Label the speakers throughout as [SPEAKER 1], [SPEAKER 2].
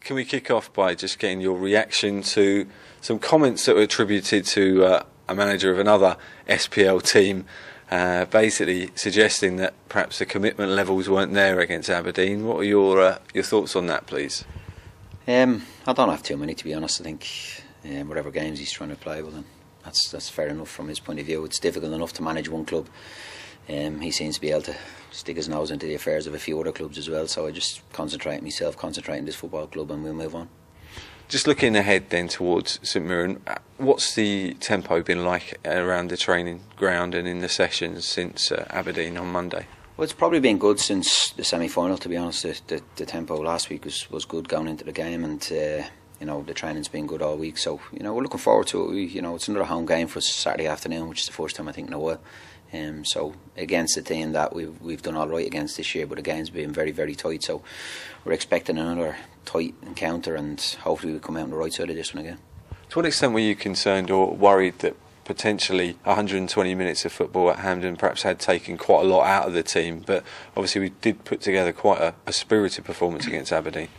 [SPEAKER 1] can we kick off by just getting your reaction to some comments that were attributed to a manager of another SPL team, basically suggesting that perhaps the commitment levels weren't there against Aberdeen? What are your thoughts on that, please?
[SPEAKER 2] I don't have too many, to be honest. I think whatever games he's trying to play, well, then that's fair enough from his point of view. It's difficult enough to manage one club. He seems to be able to stick his nose into the affairs of a few other clubs as well. So I just concentrate on this football club, and we'll move on.
[SPEAKER 1] Just looking ahead then towards St Mirren, what's the tempo been like around the training ground and in the sessions since Aberdeen on Monday?
[SPEAKER 2] Well, it's probably been good since the semi-final, to be honest. The tempo last week was good going into the game, and the training's been good all week. So we're looking forward to it. It's another home game for us Saturday afternoon, which is the first time I think in a while. So against a team that we've done all right against this year, but the game's been very, very tight. So we're expecting another tight encounter, and hopefully we come out on the right side of this one again.
[SPEAKER 1] To what extent were you concerned or worried that potentially 120 minutes of football at Hampden perhaps had taken quite a lot out of the team? But obviously we did put together quite a spirited performance against Aberdeen.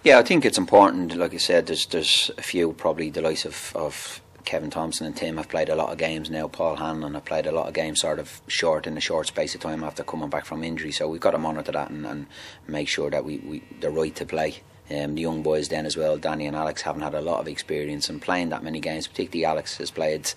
[SPEAKER 1] Yeah,
[SPEAKER 2] I think it's important. Like I said, there's a few, probably the likes of Kevin Thompson and Tim have played a lot of games now. Paul Hanlon have played a lot of games sort of in a short space of time after coming back from injury. So we've got to monitor that and make sure that they're right to play. The young boys then as well, Danny and Alex, haven't had a lot of experience in playing that many games. Particularly Alex has played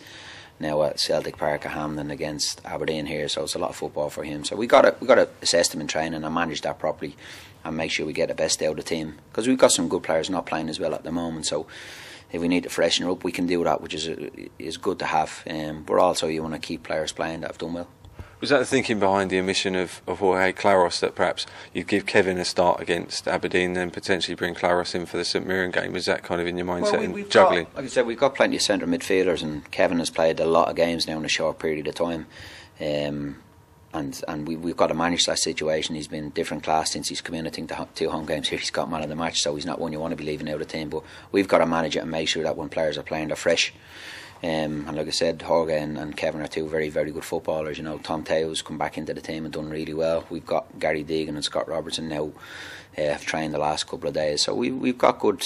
[SPEAKER 2] now at Celtic Park at Hampden against Aberdeen here, so it's a lot of football for him. So we got to assess them in training and manage that properly and make sure we get the best out of the team, because we've got some good players not playing as well at the moment. So if we need to freshen her up, we can do that, which is good to have. But also you want to keep players playing that have done well.
[SPEAKER 1] Was that the thinking behind the omission of Jorge Claros, that perhaps you'd give Kevin a start against Aberdeen, then potentially bring Claros in for the St Mirren game? Was that kind of in your mindset and juggling?
[SPEAKER 2] Like I said, we've got plenty of centre midfielders, and Kevin has played a lot of games now in a short period of time. And we've got to manage that situation. He's been different class since he's come in. I think the 2 home games here he's got man of the match, so he's not one you want to be leaving out of the team. But we've got to manage it and make sure that when players are playing, they're fresh. And like I said, Jorge and Kevin are 2 very, very good footballers. Tom Teo's come back into the team and done really well. We've got Gary Deegan and Scott Robertson now have trained the last couple of days. So we've got good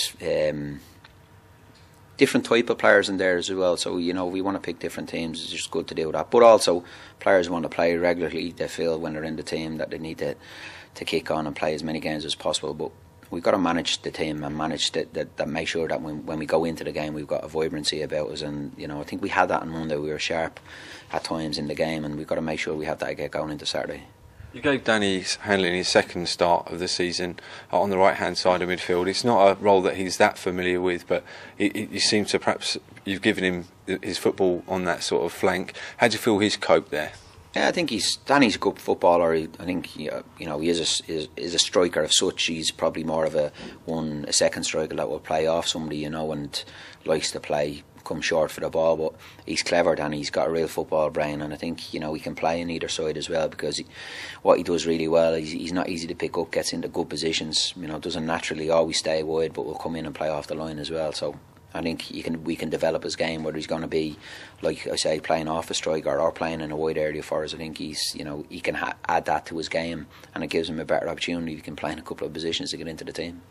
[SPEAKER 2] different type of players in there as well. So we want to pick different teams. It's just good to do that. But also players want to play regularly. They feel when they're in the team that they need to kick on and play as many games as possible. But we've got to manage the team and manage that make sure that when we go into the game we've got a vibrancy about us. And I think we had that on Monday. We were sharp at times in the game, and we've got to make sure we have that get going into Saturday.
[SPEAKER 1] You gave Danny Hanlon his second start of the season on the right hand side of midfield. It's not a role that he's that familiar with, but you seem to perhaps you've given him his football on that sort of flank. How do you feel he's coped there?
[SPEAKER 2] Yeah, I think Danny's a good footballer. I think he is a striker of such. He's probably more of a second striker that will play off somebody, and likes to come short for the ball. But he's clever, Danny. He's got a real football brain, and I think he can play on either side as well, because what he does really well, he's not easy to pick up, gets into good positions. Doesn't naturally always stay wide, but will come in and play off the line as well. So I think we can develop his game, whether he's going to be, like I say, playing off a striker or playing in a wide area for us. I think he can add that to his game, and it gives him a better opportunity. He can play in a couple of positions to get into the team.